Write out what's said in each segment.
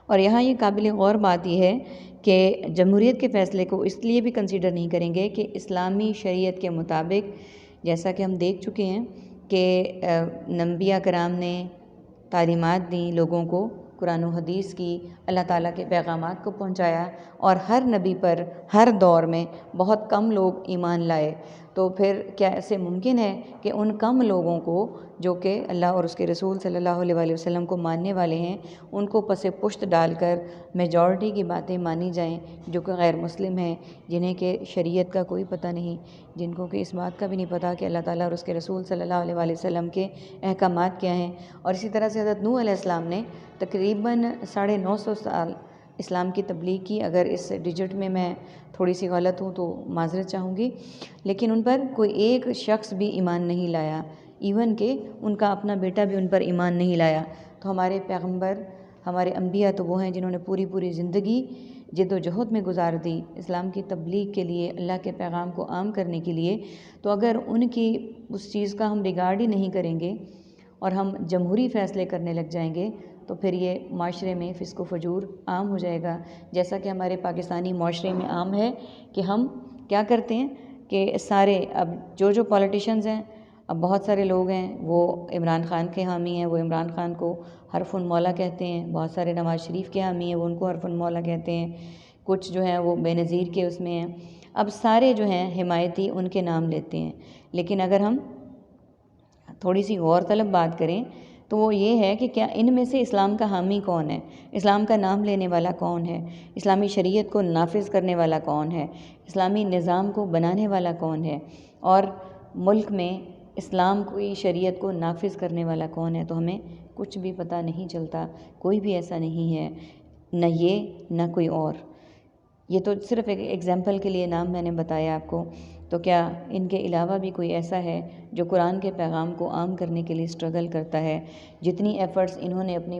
اور یہاں یہ قابل غور بات یہ ہے کہ جمہوریت کے فیصلے کو اس لیے بھی کنسیڈر نہیں کریں گے کہ اسلامی شریعت کے مطابق، جیسا کہ ہم دیکھ چکے ہیں کہ انبیاء کرام نے تعلیمات دیں لوگوں کو، قرآن و حدیث کی، اللہ تعالیٰ کے پیغامات کو پہنچایا، اور ہر نبی پر ہر دور میں بہت کم لوگ ایمان لائے۔ تو پھر کیا ایسے ممکن ہے کہ ان کم لوگوں کو جو کہ اللہ اور اس کے رسول صلی اللہ علیہ وآلہ وسلم کو ماننے والے ہیں، ان کو پس پشت ڈال کر میجورٹی کی باتیں مانی جائیں جو کہ غیر مسلم ہیں، جنہیں کہ شریعت کا کوئی پتہ نہیں، جن کو کہ اس بات کا بھی نہیں پتہ کہ اللہ تعالیٰ اور اس کے رسول صلی اللہ علیہ وآلہ وسلم کے احکامات کیا ہیں۔ اور اسی طرح سے حضرت نوح علیہ السلام نے تقریباً 950 سال اسلام کی تبلیغ کی۔ اگر اس ڈیجٹ میں تھوڑی سی غلط ہوں تو معذرت چاہوں گی، لیکن ان پر کوئی ایک شخص بھی ایمان نہیں لایا، ایون کہ ان کا اپنا بیٹا بھی ان پر ایمان نہیں لایا۔ تو ہمارے پیغمبر، ہمارے انبیاء تو وہ ہیں جنہوں نے پوری زندگی جد و جہد میں گزار دی اسلام کی تبلیغ کے لیے، اللہ کے پیغام کو عام کرنے کے لیے۔ تو اگر ان کی اس چیز کا ہم ریگارڈ ہی نہیں کریں گے اور ہم جمہوری فیصلے کرنے لگ جائیں گے تو پھر یہ معاشرے میں فسق و فجور عام ہو جائے گا، جیسا کہ ہمارے پاکستانی معاشرے میں عام ہے کہ ہم کیا کرتے ہیں کہ سارے اب جو پولیٹیشنز ہیں، اب بہت سارے لوگ ہیں وہ عمران خان کے حامی ہیں، وہ عمران خان کو حرف مولا کہتے ہیں، بہت سارے نواز شریف کے حامی ہیں، وہ ان کو حرف مولا کہتے ہیں، کچھ جو ہیں وہ بے نظیر کے اس میں ہیں۔ اب سارے جو ہیں حمایتی ان کے نام لیتے ہیں، لیکن اگر ہم تھوڑی سی غور طلب بات کریں تو وہ یہ ہے کہ کیا ان میں سے اسلام کا حامی کون ہے، اسلام کا نام لینے والا کون ہے، اسلامی شریعت کو نافذ کرنے والا کون ہے، اسلامی نظام کو بنانے والا کون ہے، اور ملک میں اسلام کی شریعت کو نافذ کرنے والا کون ہے؟ تو ہمیں کچھ بھی پتہ نہیں چلتا، کوئی بھی ایسا نہیں ہے، نہ یہ نہ کوئی اور۔ یہ تو صرف ایک ایگزامپل کے لیے نام میں نے بتایا آپ کو، تو کیا ان کے علاوہ بھی کوئی ایسا ہے جو قرآن کے پیغام کو عام کرنے کے لیے اسٹرگل کرتا ہے؟ جتنی ایفرٹس انہوں نے اپنی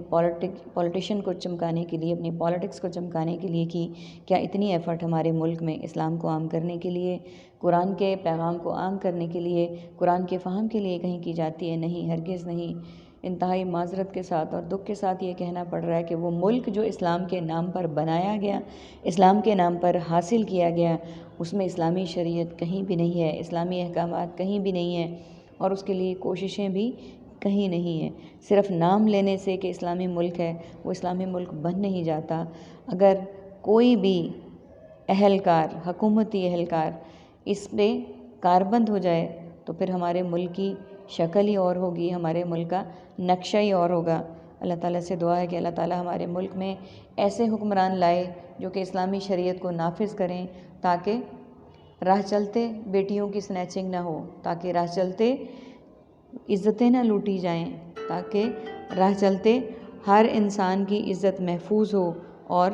پولیٹیشین کو چمکانے کے لیے، اپنی پالیٹکس کو چمکانے کے لیے کی، کیا اتنی ایفرٹ ہمارے ملک میں اسلام کو عام کرنے کے لیے، قرآن کے پیغام کو عام کرنے کے لیے، قرآن کے فہم کے لیے کہیں کی جاتی ہے؟ نہیں، ہرگز نہیں۔ انتہائی معذرت کے ساتھ اور دکھ کے ساتھ یہ کہنا پڑ رہا ہے کہ وہ ملک جو اسلام کے نام پر بنایا گیا، اسلام کے نام پر حاصل کیا گیا، اس میں اسلامی شریعت کہیں بھی نہیں ہے، اسلامی احکامات کہیں بھی نہیں ہیں، اور اس کے لیے کوششیں بھی کہیں نہیں ہیں۔ صرف نام لینے سے کہ اسلامی ملک ہے، وہ اسلامی ملک بن نہیں جاتا۔ اگر کوئی بھی اہلکار، حکومتی اہلکار اس پہ کاربند ہو جائے تو پھر ہمارے ملک کی شکل ہی اور ہوگی، ہمارے ملک کا نقشہ ہی اور ہوگا۔ اللہ تعالیٰ سے دعا ہے کہ اللہ تعالیٰ ہمارے ملک میں ایسے حکمران لائے جو کہ اسلامی شریعت کو نافذ کریں، تاکہ راہ چلتے بیٹیوں کی سنیچنگ نہ ہو، تاکہ راہ چلتے عزتیں نہ لوٹی جائیں، تاکہ راہ چلتے ہر انسان کی عزت محفوظ ہو اور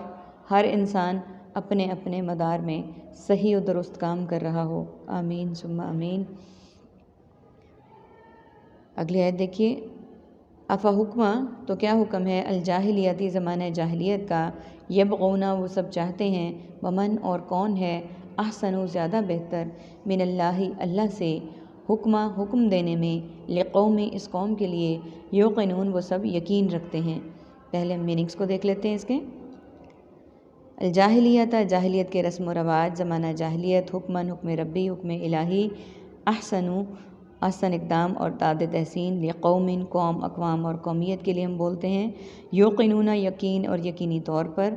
ہر انسان اپنے اپنے مدار میں صحیح و درست کام کر رہا ہو۔ آمین ثم آمین۔ اگلی آیت دیکھیے، افا حکمہ تو کیا حکم ہے، الجاہلیتی زمانہ جاہلیت کا، یبغون وہ سب چاہتے ہیں، ومن اور کون ہے، احسن زیادہ بہتر، من اللہ اللہ سے، حکمہ حکم دینے میں، لقوم اس قوم کے لیے، یوقنون وہ سب یقین رکھتے ہیں۔ پہلے ہم میننگز کو دیکھ لیتے ہیں اس کے۔ الجاہلیت جاہلیت کے رسم و رواج، زمانہ جاہلیت، حکمن حکم ربی حکم الہی، احسن اقدام اور داد تحسین، لقوم قوم، اقوام اور قومیت کے لیے ہم بولتے ہیں، یوقنون یقین اور یقینی طور پر۔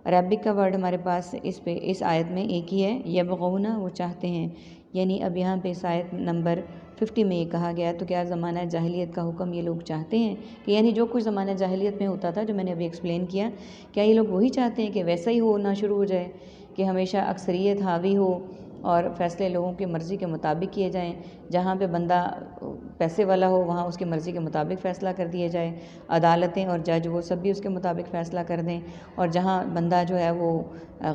عربک کا ورڈ ہمارے پاس اس آیت میں ایک ہی ہے، یبغون وہ چاہتے ہیں، یعنی اب یہاں پہ اس آیت نمبر 50 میں یہ کہا گیا، تو کیا زمانہ جاہلیت کا حکم یہ لوگ چاہتے ہیں کہ یعنی جو کچھ زمانہ جاہلیت میں ہوتا تھا، جو میں نے ابھی ایکسپلین کیا، کیا یہ لوگ وہی چاہتے ہیں کہ ویسا ہی ہونا شروع ہو جائے، کہ ہمیشہ اکثریت حاوی ہو اور فیصلے لوگوں کی مرضی کے مطابق کیے جائیں، جہاں پہ بندہ پیسے والا ہو وہاں اس کی مرضی کے مطابق فیصلہ کر دیا جائے، عدالتیں اور جج وہ سب بھی اس کے مطابق فیصلہ کر دیں، اور جہاں بندہ جو ہے وہ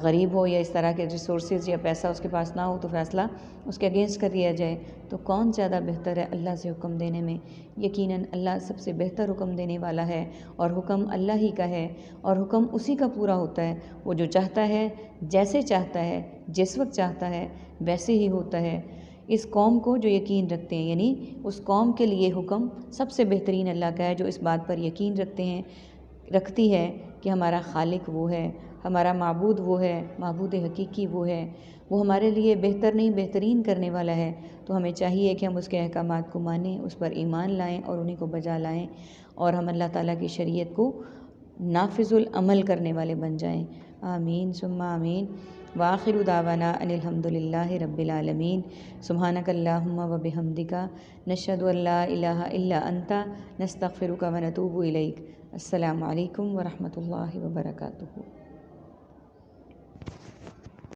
غریب ہو یا اس طرح کے ریسورسز یا پیسہ اس کے پاس نہ ہو تو فیصلہ اس کے اگینسٹ کر دیا جائے۔ تو کون زیادہ بہتر ہے اللہ سے حکم دینے میں؟ یقیناً اللہ سب سے بہتر حکم دینے والا ہے، اور حکم اللہ ہی کا ہے، اور حکم اسی کا پورا ہوتا ہے، وہ جو چاہتا ہے، جیسے چاہتا ہے، جس وقت چاہتا ہے ویسے ہی ہوتا ہے۔ اس قوم کو جو یقین رکھتے ہیں، یعنی اس قوم کے لیے حکم سب سے بہترین اللہ کا ہے، جو اس بات پر یقین رکھتے ہیں، رکھتی ہے کہ ہمارا خالق وہ ہے، ہمارا معبود وہ ہے، معبود حقیقی وہ ہے، وہ ہمارے لیے بہتر نہیں بہترین کرنے والا ہے، تو ہمیں چاہیے کہ ہم اس کے احکامات کو مانیں، اس پر ایمان لائیں اور انہیں کو بجا لائیں، اور ہم اللہ تعالیٰ کی شریعت کو نافذ العمل کرنے والے بن جائیں۔ آمین ثم آمین۔ وآخر دعوانا ان الحمد للہ رب العالمین۔ سبحانک اللہم و بحمدک، نشہد ان لا الہ الا انت، نستغفرک و نتوب الیک۔ السلام علیکم ورحمۃ اللہ وبرکاتہ۔